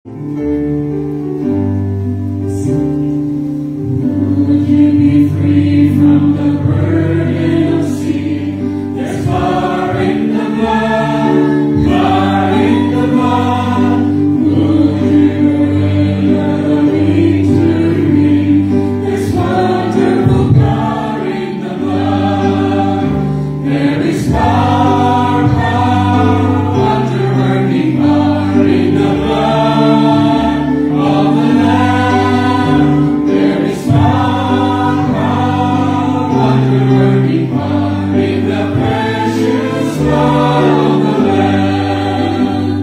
Would you be free from the burden of sin? There's power in the blood, power in the blood. Would you enter the victory? There's wonderful power in the blood. There is power, power, wonder-working power in the blood of the Lamb. There is power, power, wonder-working power in the precious blood of the Lamb.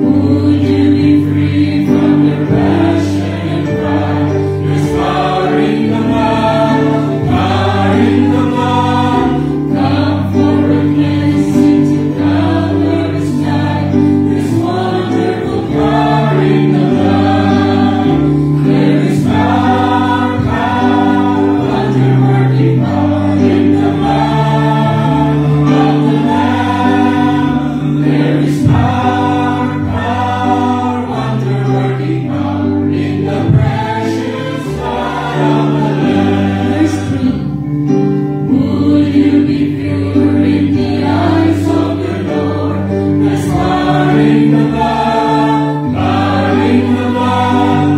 Would you be free from your passion and pride? There's power in the blood, power in the blood. Come for a cleansing to Calvary's night. There's wonderful power in the blood. There is power, power, wonder-working power in the blood of the Lamb. There is power, power, wonder-working power in the precious blood of the Lamb. Verse 3. Would you be pure in the eyes of the Lord? There's power in the blood, power in the blood.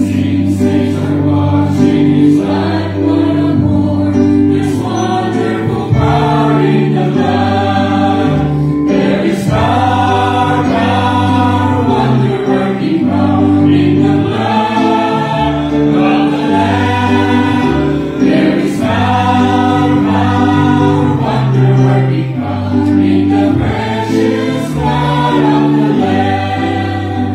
Sin saints are watching His light one more. There's wonderful power in the blood. There is power, power, wonder-working power in the blood of the Lamb. There is power, power, wonder-working power in the precious blood of the Lamb.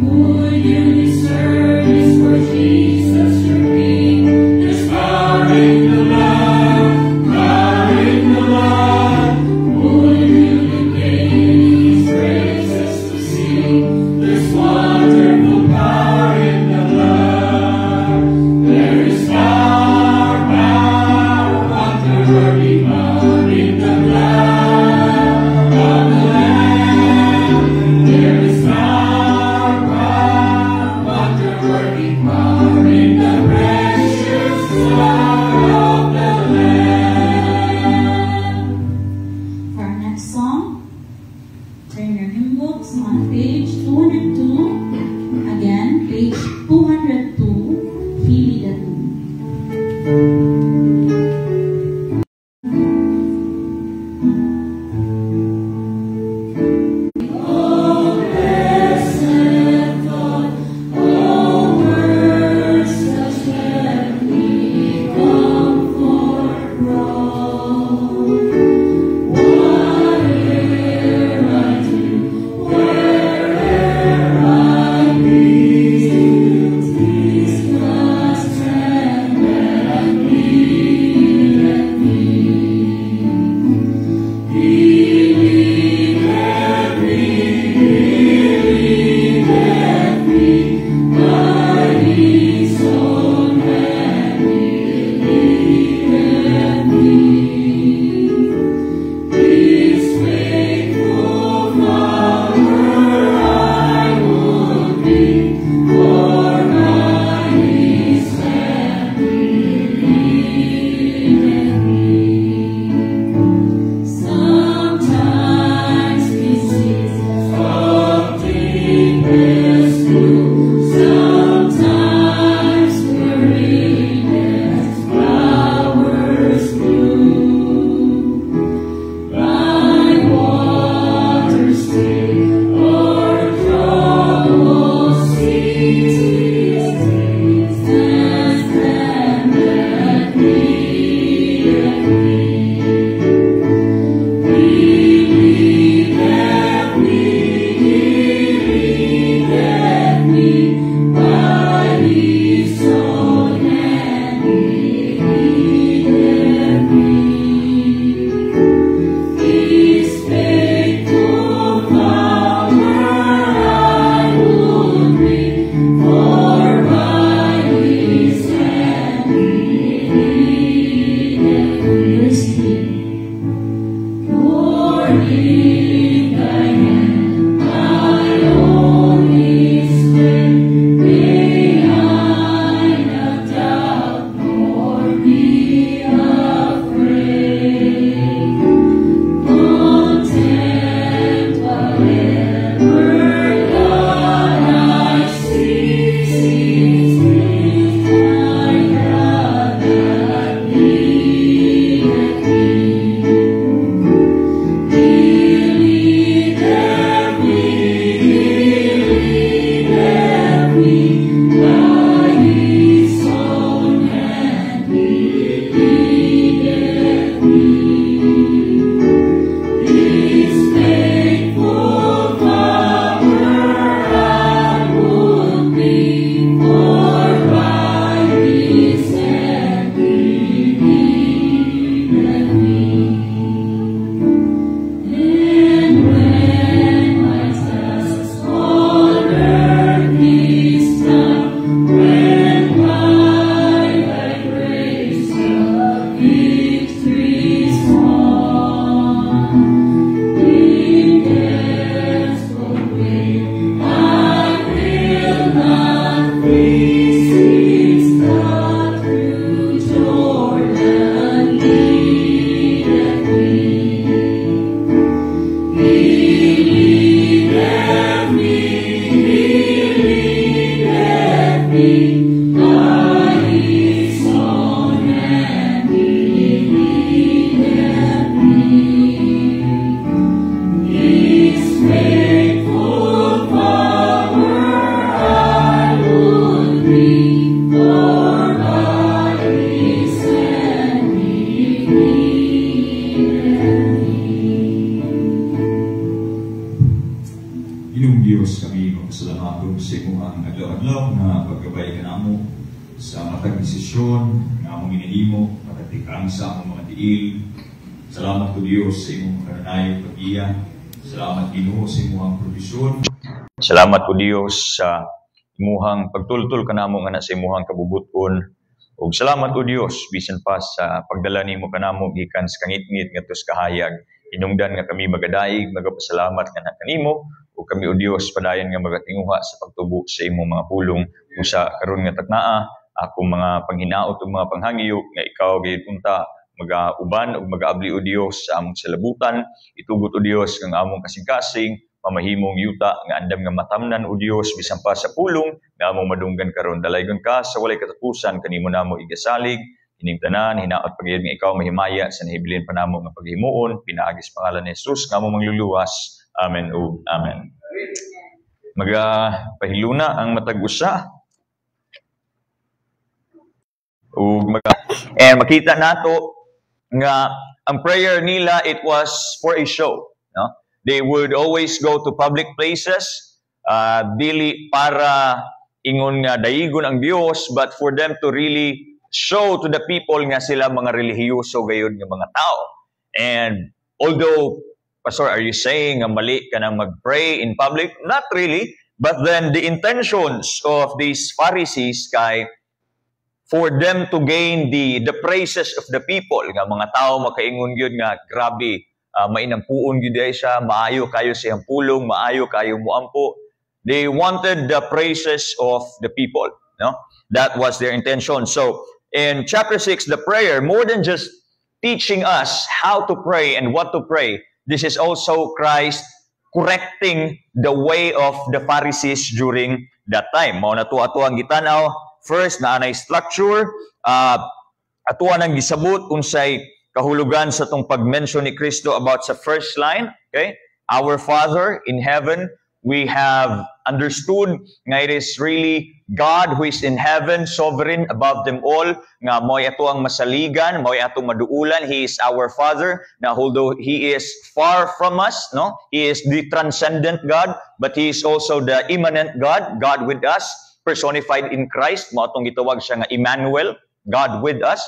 Would you be service for Jesus your King? There's power in the blood, power in the blood. Would you gain His praises to sing? There's wonderful power in the blood. There is power, power, wonder-working power in the blood of the Lamb. There is power, power, wonder-working power in the precious blood of the Lamb. For our next song, turn your hymn books on page 202. Salamat ko Diyos sa imong karanayang pag-iya. Salamat Ginoo sa imong provisyon. Salamat ko Diyos sa imuhang pagtultol kanamo nga sa imuhang kabubuton. Ug salamat ko Diyos bisan pa sa pagdala nimo kanamo gikan sa kangit-ngit ngadto sa kahayag. Hinungdan nga kami magadaig, magapasalamat nga kanimo ug kami o Diyos padayon nga magatinguha sa pagtubo sa imong mga pulong usa karon nga taknaa akong mga panghinaot ug mga panghangiyo nga ikaw gayud unta mag-uban ug mag-abli o Dios sa among salabutan, itugot o Dios ng among kasing-kasing, mamahimong yuta nga andam nga matamnan o Dios bisan pa sa pulong nga among madunggan karon. Dalaygon ka sa walay katapusan kanimo namo igasalig, ining tanan hinaot pagayud nga ikaw mahimaya sa nahibilin pa namo nga paghimuon, pinaagi sa pangalan ni Jesus nga among mangluluwas. Amen o amen. Magpahiluna ang matag usa. Ug makita nato nga ang prayer nila, it was for a show. No? They would always go to public places, dili para ingon nga dayigon ang Dios, but for them to really show to the people nga sila mga relihiyoso gayud nga mga tao. And although, Pastor, are you saying nga mali ka na mag-pray in public? Not really. But then the intentions of these Pharisees kay for them to gain the praises of the people. Nga mga tao makaingon gyud nga grabe, mainampuon gyud siya, maayo kayo siyang pulong, maayo kayo moampo. They wanted the praises of the people, no? That was their intention. So, in chapter 6, the prayer, more than just teaching us how to pray and what to pray, this is also Christ correcting the way of the Pharisees during that time. Mao na to ato ang gitanaw. First, naanay structure, atuan ang gisabot unsay kahulugan sa tong pag-mention ni Kristo about sa first line, okay? Our Father in heaven, we have understood nga it is really God who is in heaven, sovereign above them all, nga mo'y ato ang masaligan, mo'y ato maduulan. He is our Father, na although He is far from us, no? He is the transcendent God, but He is also the immanent God, God with us, personified in Christ. Mao atong gitawag siya nga Emmanuel, God with us,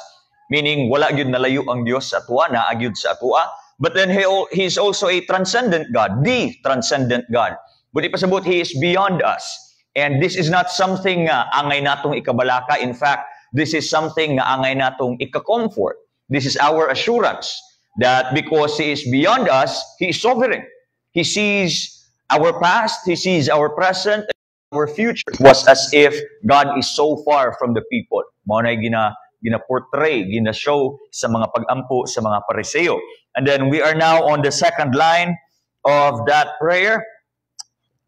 meaning wala gyud nalayo ang Dios sa atua, naa gyud sa atua. But then he is also a transcendent God, the transcendent God. But ipasabot, He is beyond us. And this is not something nga angay natong ikabalaka. In fact, this is something nga angay natong ika-comfort. This is our assurance that because He is beyond us, He is sovereign. He sees our past, He sees our present, our future. It was as if God is so far from the people. Mao na gina-portray, gina-show sa mga pag-ampo sa mga Pariseo. And then we are now on the second line of that prayer.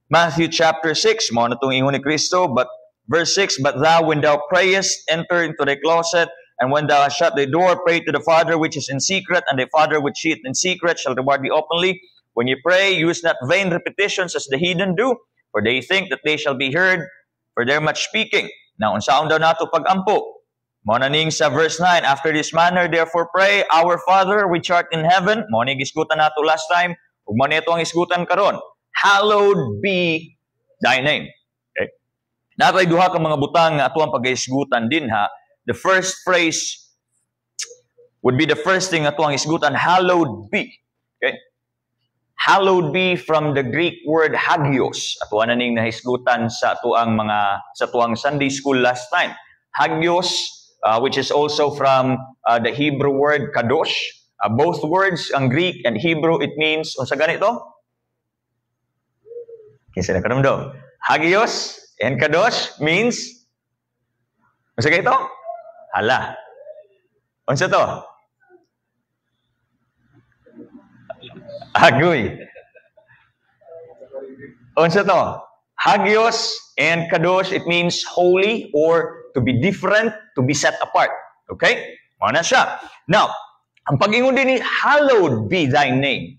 Matthew chapter 6, mao na tong ingon ni Kristo, but verse 6, but thou when thou prayest, enter into thy closet, and when thou hast shut the door, pray to the Father which is in secret, and thy Father which seeth in secret shall reward thee openly. When you pray, use not vain repetitions as the heathen do, for they think that they shall be heard for their much speaking. Now, unsaon daw nato pag-ampo? Mao na ning sa verse 9, after this manner, therefore pray, Our Father which art in heaven, mao ni gisgutan nato last time, ug mao nito ang isgutan karon, hallowed be thy name. Okay? Natay duha ka mga butang nga ato ang pag-isgutan din ha. The first phrase would be the first thing ato ang isgutan, hallowed be. Okay? Hallowed be from the Greek word hagios. Ato na ning nahisgutan sa tuang Sunday school last time. Hagios, which is also from the Hebrew word kadosh. Both words, ang Greek and Hebrew, it means, unsa ganito? Kinsa na kanumdum? Hagios and kadosh means, unsa ganito? Hala. Unsa to? Agoy. Unsa to? Hagios and kadosh, it means holy or to be different, to be set apart. Okay? Ano siya? Now, ang pag-ingon din ni, hallowed be thy name.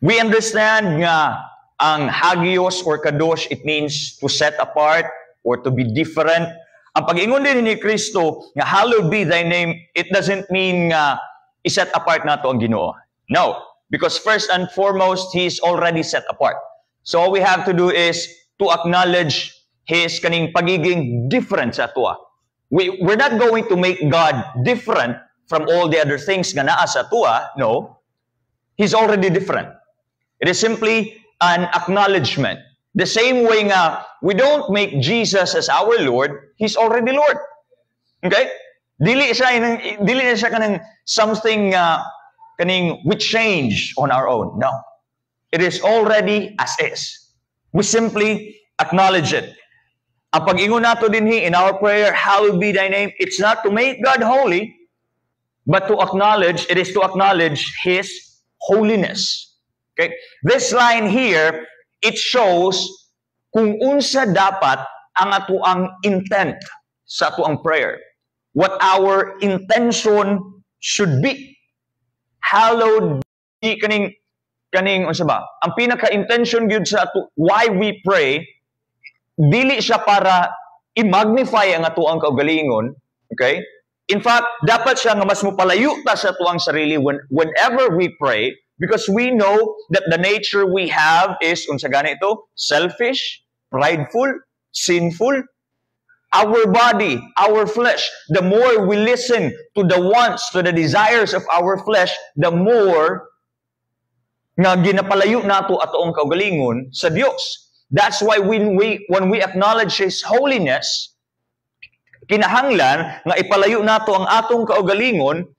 We understand nga ang hagios or kadosh, it means to set apart or to be different. Ang pag-ingon din ni Kristo, nga hallowed be thy name, it doesn't mean nga i-set apart nato ang Ginoo. No. Because first and foremost, He is already set apart. So all we have to do is to acknowledge His kaning pagiging different sa atua. We're not going to make God different from all the other things nga naa sa atua. No. He's already different. It is simply an acknowledgement. The same way nga, we don't make Jesus as our Lord, He's already Lord. Okay? Dili na siya kanang something kaning we change on our own. No. It is already as is. We simply acknowledge it. Ang pag-ingon nato dinhi in our prayer, hallowed be thy name, it's not to make God holy, but to acknowledge, it is to acknowledge His holiness. Okay? This line here, it shows kung unsa dapat ang atuang intent sa atuang prayer. What our intention should be. Hallowed be kaning unsa ba? Ang pinaka-intention gyud sa ato why we pray, dili siya para i-magnify ang atuang kaugalingon, okay? In fact, dapat siya nga mas mopalayo ta sa atuang sarili whenever we pray, because we know that the nature we have is unsa gani ito? Selfish, prideful, sinful. Our body, our flesh, the more we listen to the wants, to the desires of our flesh, the more nga ginapalayo nato atoong kaugalingon sa Dios. That's why when we acknowledge His holiness, kinahanglan nga ipalayo nato ang atong kaugalingon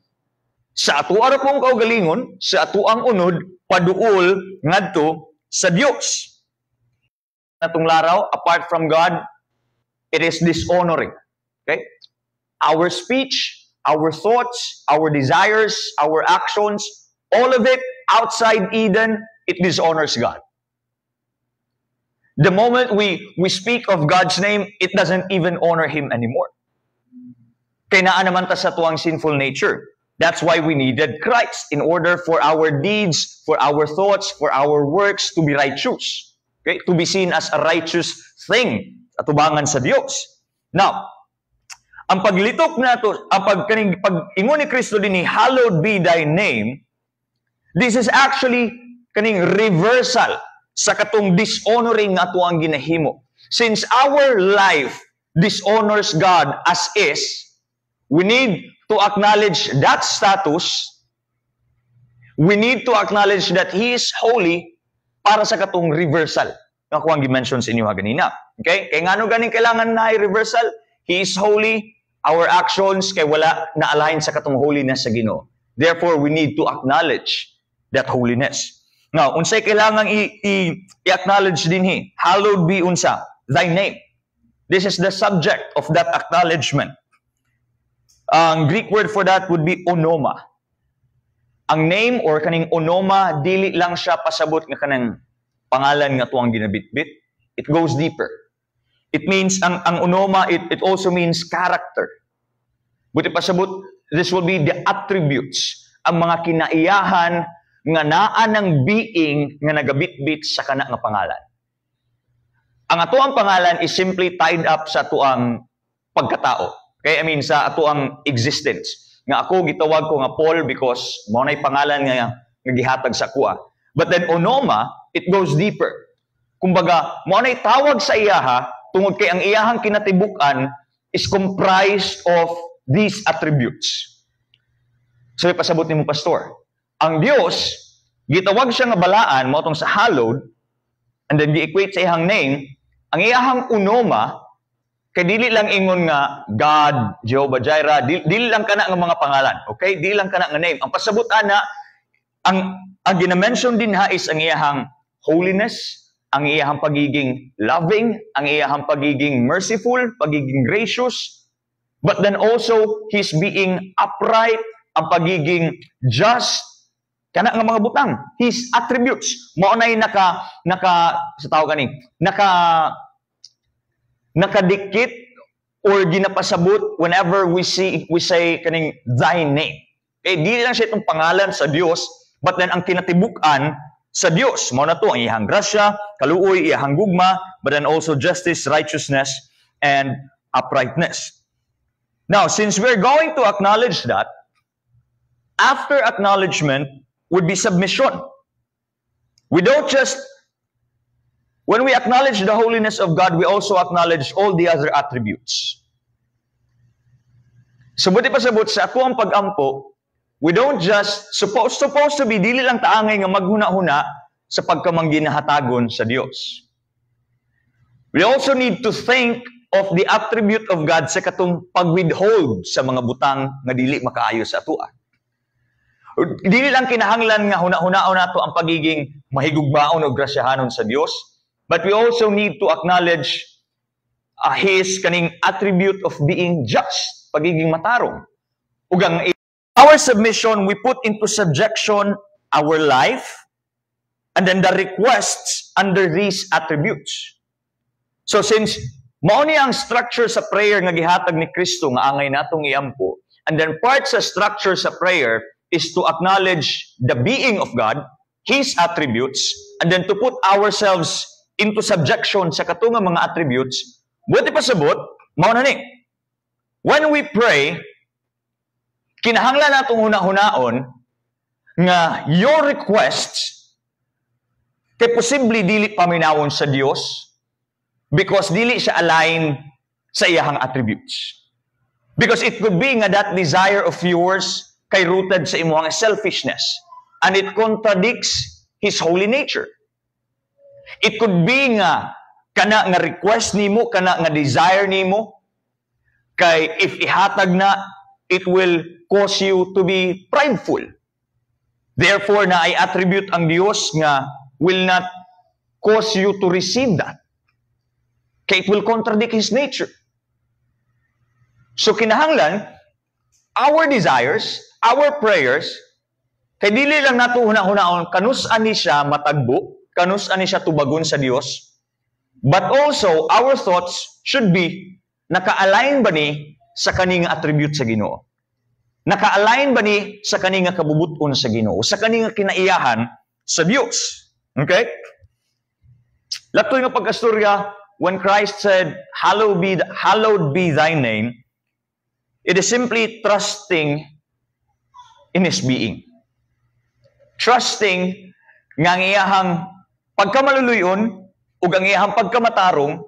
sa ato ara pong kaugalingon, sa atoang unod paduol ngadto sa Dios. Natong laraw, apart from God, it is dishonoring. Okay? Our speech, our thoughts, our desires, our actions, all of it outside Eden, it dishonors God. The moment we speak of God's name, it doesn't even honor Him anymore. Kaya naa naman ta sa tuwang sinful nature. That's why we needed Christ in order for our deeds, for our thoughts, for our works to be righteous. Okay? To be seen as a righteous thing. Atubangan sa Dios. Now, ang paglitok nato, ang pag-ingon ni Kristo din ni hallowed be thy name, this is actually kaning reversal sa katong dishonoring nga ato ang ginahimo. Since our life dishonors God as is, we need to acknowledge that status. We need to acknowledge that He is holy para sa katong reversal nga ako ang gi-mention sa inyo ganina. Okay? Kaya ngano ganing kailangan na reversal? He is holy. Our actions kay wala na align sa katong holiness sa Ginoo. Therefore, we need to acknowledge that holiness. Now, unsay kailangan i-acknowledge dinhi? Hallowed be unsa? Thy name. This is the subject of that acknowledgement. Ang Greek word for that would be onoma. Ang name or kaning onoma, dili lang siya pasabot nga kanang pangalan nga tuwang ginabitbit. It goes deeper. It means, ang onoma, it also means character. Buti pasabot, this will be the attributes, ang mga kinaiyahan nga naa ng being nga nagabitbit sa kana nga pangalan. Ang atuang pangalan is simply tied up sa atuang pagkatao. Okay? I mean, sa atuang existence. Nga ako, gitawag ko nga Paul because mao nay pangalan nga gihatag sa kuha. But then onoma, it goes deeper. Kumbaga, mao nay tawag sa iyaha tungod kay ang iyahang kinatibukan is comprised of these attributes. So, ipasabot ni mo, Pastor. Ang Diyos, gitawag siya nga balaan, mao tong sa hallowed, and then gi-equate sa iyang name, ang iyahang onoma, kay dili lang ingon nga God, Jehovah Jireh, dili lang kana nga mga pangalan. Okay? Dili lang kana nga name. Ang pasabot ana, ang gina-mention din ha is ang iyahang holiness, ang iyahang pagiging loving, ang iyahang pagiging merciful, pagiging gracious, but then also His being upright, ang pagiging just, Kana nga mga butang, His attributes. Mao nay sa tawag kani, nakadikit or ginapasabot whenever we say kaning thy name. Di lang siya itong pangalan sa Dios, but then ang kinatibukan sa Dios. Mao na to ang iyang grasya, kaluoy, iyang gugma, but then also justice, righteousness, and uprightness. Now, since we're going to acknowledge that, after acknowledgement would be submission. We don't just, when we acknowledge the holiness of God, we also acknowledge all the other attributes. So, buti pa sabot sa ako ang pag-ampo, we don't just, supposed to be, dili lang taangay nga maghuna-huna sa pagkamangginahataggon sa Dios. We also need to think of the attribute of God sa katong pag-withhold sa mga butang nga dili makaayo sa atoa. Dili lang kinahanglan nga huna-hunaon nato ang pagiging mahigugmaon o grasyahanon sa Dios, but we also need to acknowledge His kaning attribute of being just, pagiging matarong. Ugang our submission, we put into subjection our life, and then the requests under these attributes. So since mao ni ang structure sa prayer nga gihatag ni Kristo nga angay natong iampo, and then part sa structure sa prayer is to acknowledge the being of God, His attributes, and then to put ourselves into subjection sa katunga mga attributes. Buti pa sabot, mao na ni. When we pray, kinahanglan natong huna-hunaon nga your requests kay posible dili paminawon sa Dios because dili siya align sa iyahang attributes. Because it could be nga that desire of yours kay rooted sa imong selfishness, and it contradicts His holy nature. It could be nga kana nga request nimo, kana nga desire nimo, kay if ihatag na, it will cause you to be prideful. Therefore, na ay attribute ang Dios nga will not cause you to receive that. Kay it will contradict His nature. So kinahanglan, our desires, our prayers, kay dili lang nato huna-hunaon kanus ani siya matagbo, kanus ani siya tubagon sa Dios, but also our thoughts should be naka-align ba ni sa kaning attribute sa Ginoo? Naka-align ba ni sa kaning kabubuton sa Ginoo? Sa kaning kinaiyahan sa Dios? Okay? Latoy nga pagkastorya, when Christ said, hallowed be thy name, it is simply trusting in His being. Trusting nga ang iyahang pagkamaluluyon o ang iyahang pagkamatarong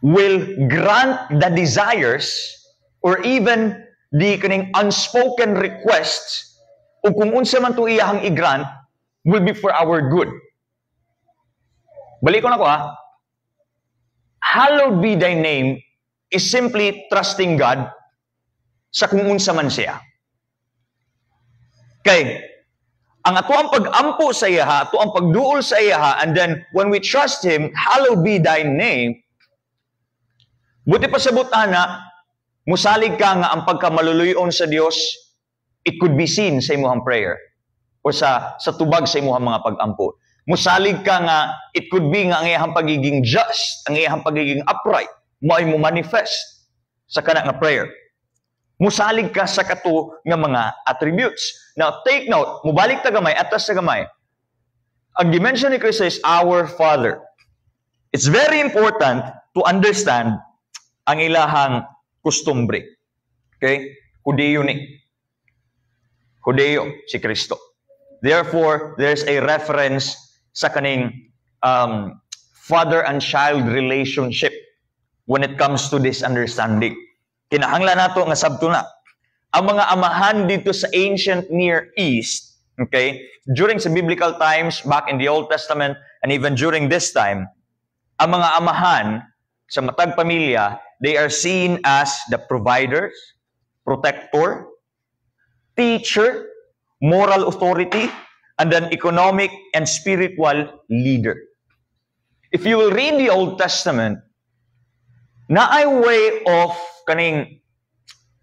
will grant the desires or even the kaning unspoken requests o kung unsa man to iyahang i-grant will be for our good. Balik ko na ko Hallowed be thy name is simply trusting God sa kung unsa man siya. Kay, ang ato ang pag-ampo sa iya, ato ang pagduol sa iya, and then when we trust Him, hallowed be thy name, buti pa sabot ana, musalig ka nga ang pagkamaluluyon sa Dios, it could be seen sa imong prayer o sa tubag sa imong mga pag-ampo. Musalig ka nga, it could be nga ang iyang pagiging just, ang iyang pagiging upright, mo ay mo manifest sa kana nga prayer. Musalig ka sa kato nga mga attributes. Now, take note, mubalik ta gamay, atas sa gamay. Ang dimension ni Kristo is our Father. It's very important to understand ang ilahang kustumbre. Okay? Hudeo ni. Hudeo, si Kristo. Therefore, there's a reference sa kaning father and child relationship when it comes to this understanding. Kinahanglan nato nga sabto na. Ang mga amahan dito sa ancient Near East, okay, during sa biblical times, back in the Old Testament, and even during this time, ang mga amahan sa matag pamilya, they are seen as the providers, protector, teacher, moral authority, and then economic and spiritual leader. If you will read the Old Testament, na ay way of kaning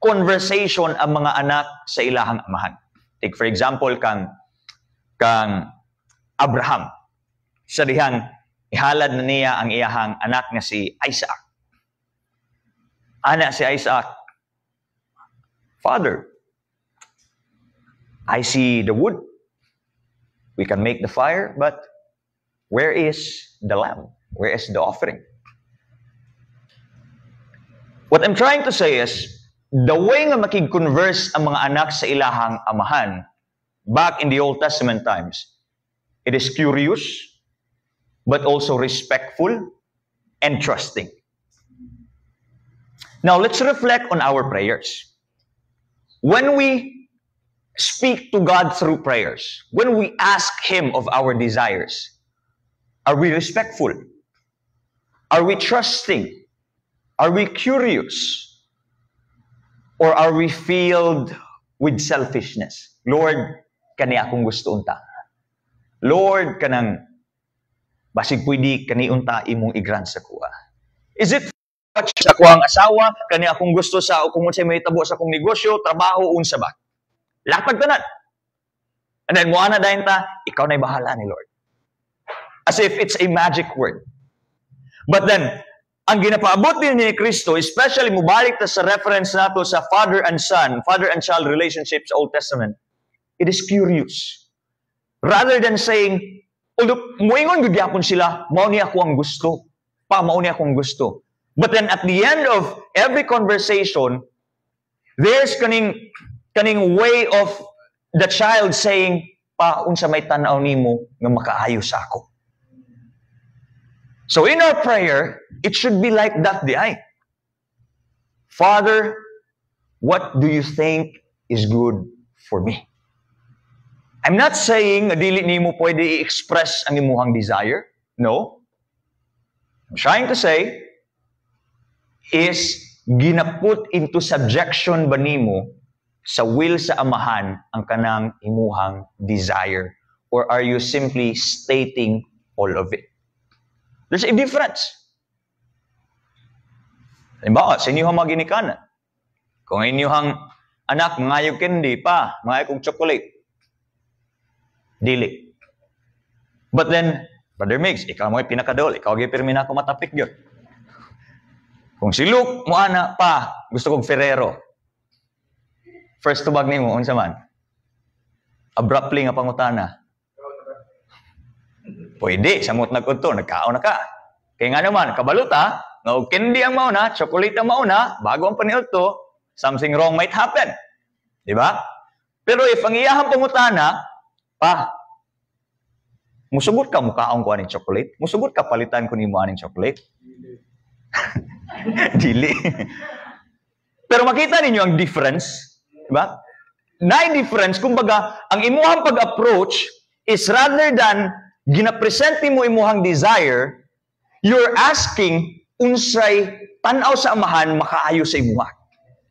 conversation ang mga anak sa ilahang amahan. Take for example, kang Abraham. Sa dihang ihalad na niya ang iyahang anak nga si Isaac. Anak si Isaac, Father, I see the wood. We can make the fire, but where is the lamb? Where is the offering? What I'm trying to say is, the way nga makig-converse ang mga anak sa ilahang amahan, back in the Old Testament times, it is curious, but also respectful and trusting. Now, let's reflect on our prayers. When we speak to God through prayers, when we ask Him of our desires, are we respectful? Are we trusting? Are we curious? Or are we filled with selfishness? Lord, kani akong gusto unta. Lord, kanang basig pwede kani unta imong i-grant sa kuha. Is it sa kuhang asawa, kani akong gusto sa kung unsay mahitabo sa akong negosyo, trabaho, unsa ba? Lapag tanan. And then, mo na dahin ta, ikaw na'y bahala ni Lord. As if it's a magic word. But then, ang ginapaabot din ni Kristo, especially mubalik ta sa reference nato sa father and son, father and child relationship sa Old Testament, it is curious. Rather than saying, although muingon gyapon sila, mao ni ako ang gusto. Mao ni akong gusto. But then at the end of every conversation, there's kaning way of the child saying, pa, unsa may tanaw nimo nga makaayo sa ako. So in our prayer, it should be like that di ay. Father, what do you think is good for me? I'm not saying dili nimo pwede i-express ang imuhang desire. No. I'm trying to say is ginaput into subjection ba nimo sa will sa amahan ang kanang imuhang desire? Or are you simply stating all of it? There's a difference. Halimbawa, sa inyong mga ginikanan, kung inyong anak, ngayog candy pa, ngayog kong chocolate, dili. But then, Brother Migs, ikaw mo yung pinakadol, ikaw yung pirmina ko matapik yun. Kung si Luke, mo ana pa, gusto kong Ferrero. First tubag ni mo, unsa man? Abruptly nga pangutana. Pwede, samot nagkunto, nagkaon na ka. Kaya nga naman, kabaluta, nga candy ang mauna, chocolate ang mauna, bago ang paniudto, something wrong might happen. Di ba? Pero if ang iyahang pangutana, pa, musugot ka mukaon ko aning chocolate? Musugot ka palitan ko nimo aning chocolate? Dili. Pero makita ninyo ang difference, di ba? Na-difference, kumbaga, ang imuhang pag-approach is rather than ginapresent mo imuhang desire, you're asking unsay tanaw sa amahan makaayo sa imuha.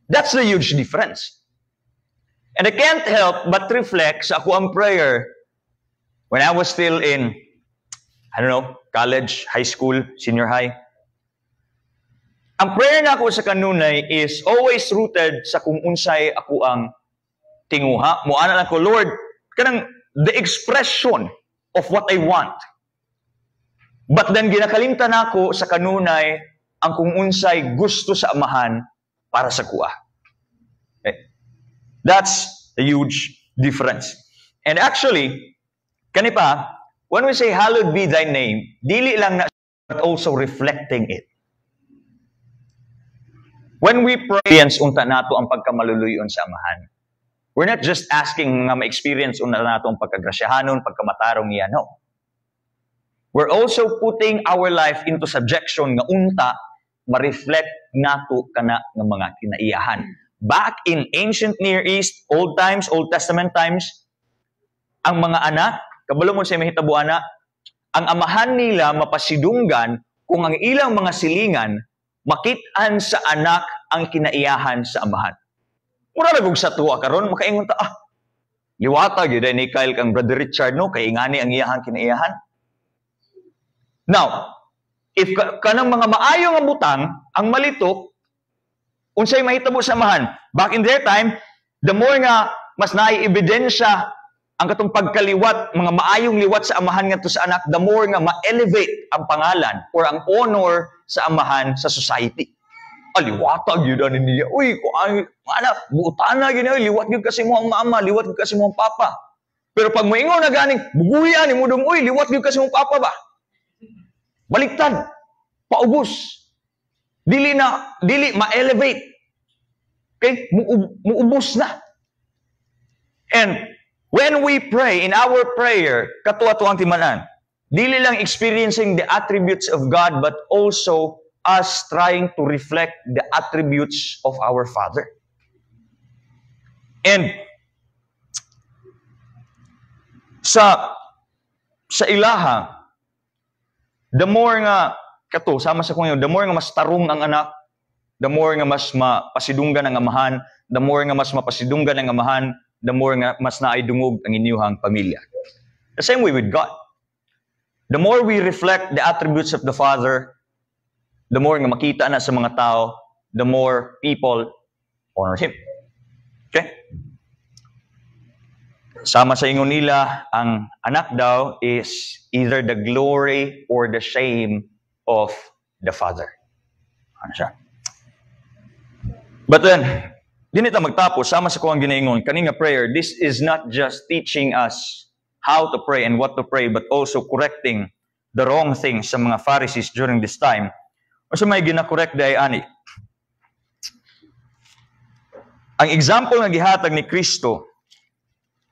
That's the huge difference. And I can't help but reflect sa ako ang prayer when I was still in, I don't know, college, high school, senior high. Ang prayer na ako sa kanunay is always rooted sa kung unsay ako ang tinguha. Muana lang ko, Lord, kanang the expression of what I want. But then ginakalimtan ako sa kanunay ang kung unsay gusto sa amahan para sa kuha. Okay. That's a huge difference. And actually, kanipa, when we say hallowed be thy name, dili lang na but also reflecting it. When we pray, unta nato ang pagkamaluluyon sa amahan. We're not just asking nga ma-experience una nato ang pagkagrasyahanon, pagkamatarong niya, no. We're also putting our life into subjection nga unta ma-reflect nato kana nga mga kinaiyahan. Back in ancient Near East, Old times, Old Testament times, ang mga anak, kabalo mo sa mahitabo ana, ang amahan nila mapasidunggan kung ang ilang mga silingan makit-an sa anak ang kinaiyahan sa amahan. Mura na sa tuwa karon makaingon ta, liwata gyud ni Kyle kang Brother Richard no kay ingani ang iyahang kinaiyahan. Now, if kanang mga maayo nga butang ang malitok unsay mahitabo sa amahan, back in their time, the more nga mas naiebidensya ang katong pagkaliwat, mga maayong liwat sa amahan ngadto sa anak, the more nga ma-elevate ang pangalan or ang honor sa amahan sa society. Liwatag yun na niya. Uy, buutana yun, liwat yun kasi mo ang mama, liwat yun kasi mo ang papa. Pero pag moingon na ganing, buguyan ni mo dong, uy, liwat yun kasi mo ang papa ba? Baliktad, paubos. Dili ma-elevate. Okay? Muubos na. And when we pray, in our prayer, katuwa-to ang timanan, dili lang experiencing the attributes of God, but also us trying to reflect the attributes of our Father. And sa ilaha, the more nga, sama sa kunyo, the more nga mas tarong ang anak, the more nga mas mapasidunggan ang amahan, the more nga mas mapasidunggan ang amahan, the more nga mas naidungog ang inyuhang pamilya. The same way with God. The more we reflect the attributes of the Father, the more nga makita na sa mga tao, the more people honor Him. Okay? Sama sa ingon nila, ang anak daw is either the glory or the shame of the Father. Ano siya? But then, dinita magtapos, sama sa kuwang ginaingon, kaninga prayer, this is not just teaching us how to pray and what to pray, but also correcting the wrong things sa mga Pharisees during this time. O sa may ginakorek dahi ani. Ang example nga gihatag ni Kristo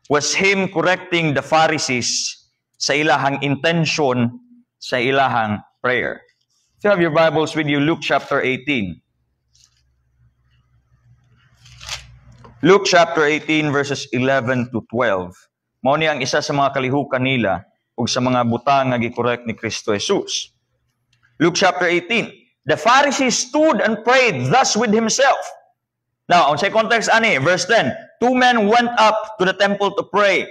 was Him correcting the Pharisees sa ilahang intention sa ilahang prayer. If you have your Bibles with you, Luke chapter 18. Luke chapter 18 verses 11 to 12. Mao ni ang isa sa mga kalihukan nila ug sa mga butang nga gikorek ni Kristo Jesus. Luke chapter 18. The Pharisee stood and prayed thus with himself. Now, on sa context ani, verse 10. Two men went up to the temple to pray.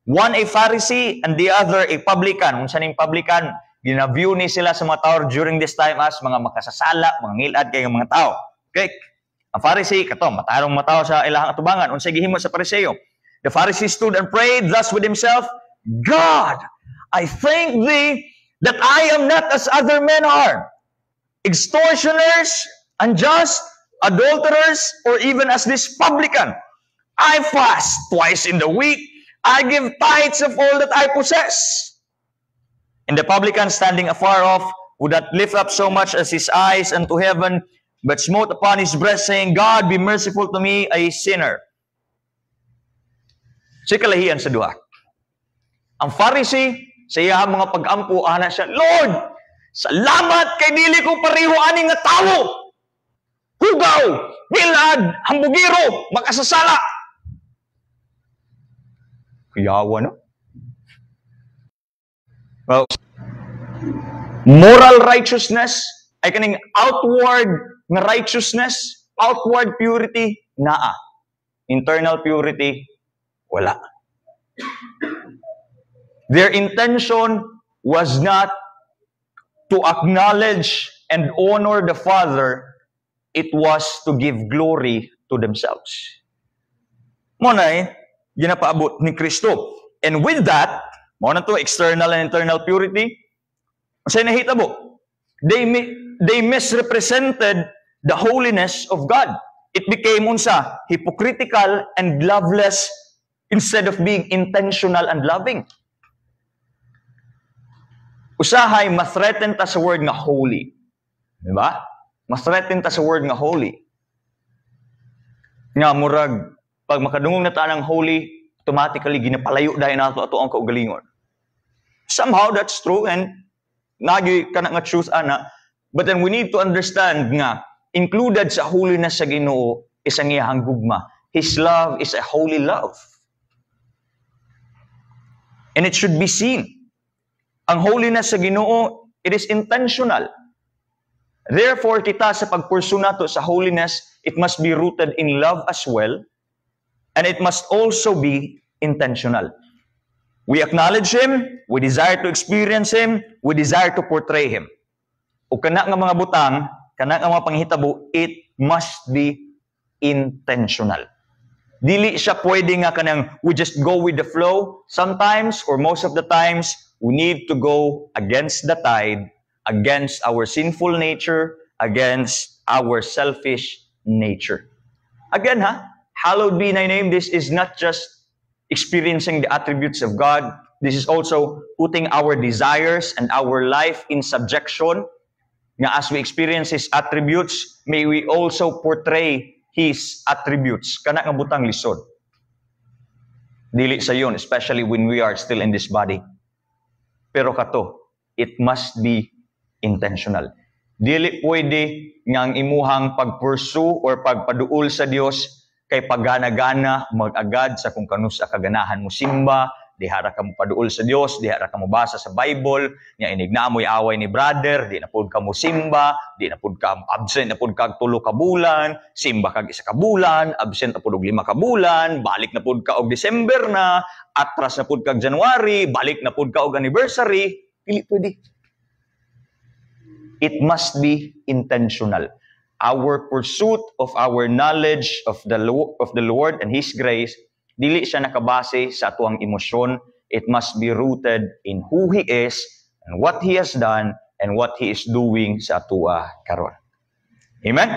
One a Pharisee and the other a publican. Unsa ning publican? Ginaview ni sila sa mga tao during this time as mga makasasala, mga ngilad kay mga tao. Okay? Ang Pharisee, kato, matarong mga tao sa ilahang atubangan. Unsay gihimo sa Pariseo? The Pharisee stood and prayed thus with himself, God, I thank thee that I am not as other men are, extortioners, unjust, adulterers, or even as this publican. I fast twice in the week. I give tithes of all that I possess. And the publican, standing afar off, would not lift up so much as his eyes unto heaven, but smote upon his breast, saying, God, be merciful to me, a sinner. Si kalahian sa duha. Ang Pharisee, sa iyang mga pag-ampo, ana siya, Lord, salamat kay dili ko pareho ani nga tawo. Hugaw, bilad, hambugiro, makasasala. Kuyawa, no? Well, moral righteousness ay kaning outward nga righteousness, outward purity, naa. Internal purity, wala. Their intention was not to acknowledge and honor the Father, it was to give glory to themselves. Monay, ginapaabot ni Kristo. And with that, mo na to external and internal purity, masay nahitabo. They misrepresented the holiness of God. It became unsa hypocritical and loveless instead of being intentional and loving. Usahay, ma-threaten ta sa word nga holy. Diba? Ma-threaten ta sa word nga holy. Nga murag, pag makadungog na ta ng holy, automatically ginapalayo dahil nato ato ang kaugalingon. Somehow that's true and nagi ka na nga truth ana. But then we need to understand nga included sa holiness sa Ginoo is ang iyang gugma. His love is a holy love. And it should be seen. Ang holiness sa Ginoo, it is intentional. Therefore, kita sa pagpursu nato sa holiness, it must be rooted in love as well, and it must also be intentional. We acknowledge Him, we desire to experience Him, we desire to portray Him. O kana nga mga butang, kana nga mga panghitabo, it must be intentional. Dili siya pwede nga kanang we just go with the flow. Sometimes or most of the times, we need to go against the tide, against our sinful nature, against our selfish nature. Again, hallowed be thy name. This is not just experiencing the attributes of God. This is also putting our desires and our life in subjection. Nga as we experience His attributes, may we also portray His attributes. Kana nga butang lisod. Dili sa yun, especially when we are still in this body. Pero kato, it must be intentional. Dili pwede nga ang imuhang pag-pursue or pagpaduol sa Dios kay pagana-gana mag-agad sa kung kanus sa kaganahan mo simba, dihara ka mo paduol sa Dios, dihara ka mo basa sa Bible, nya inigna mo'y away ni brother, di na pud ka mo simba, di na pud ka absent na pud ka 3 ka bulan, simba kag 1 ka bulan, absent na pud og 5 ka bulan, balik na pud ka og December na, atras na pud kag January, balik na pud ka og anniversary, dili pwede. It must be intentional. Our pursuit of our knowledge of the Lord and His grace, dili siya nakabase sa atuang emosyon. It must be rooted in who He is and what He has done and what He is doing sa atua karon. Amen?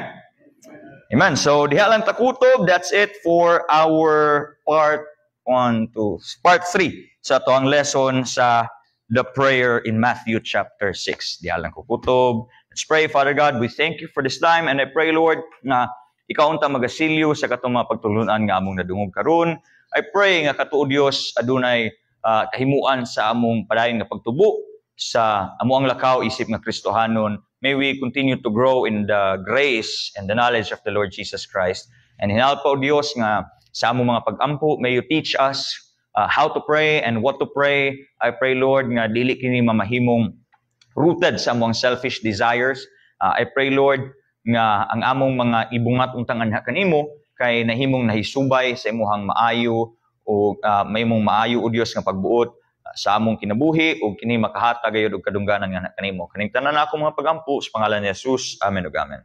Amen. So, diha lang takutob. That's it for our part 3 sa atuang lesson sa the prayer in Matthew chapter 6. Diha lang kukutob. Let's pray. Father God, we thank you for this time and I pray, Lord, na ikaw unta magasilyo sa katong mga pagtulunan nga among nadungog karon. I pray nga katuo Dios adunay kahimuan sa among padayon nga pagtubo sa amuang lakaw isip nga Kristohanon. May we continue to grow in the grace and the knowledge of the Lord Jesus Christ. And hinalpa o Dios nga sa among mga pag-ampo, may you teach us how to pray and what to pray. I pray, Lord, nga dili kini mamahimong rooted sa among selfish desires. I pray, Lord, nga ang among mga ibungat untangan kanimo kay nahimong nahisubay sa imuhang maayo o mahimong maayo o Dios nga pagbuot sa among kinabuhi o kini makahatag gayud og kadungganan nga kanimo. Kaning tanan ako mga pagampo sa pangalan ni Jesus. Amen ug amen.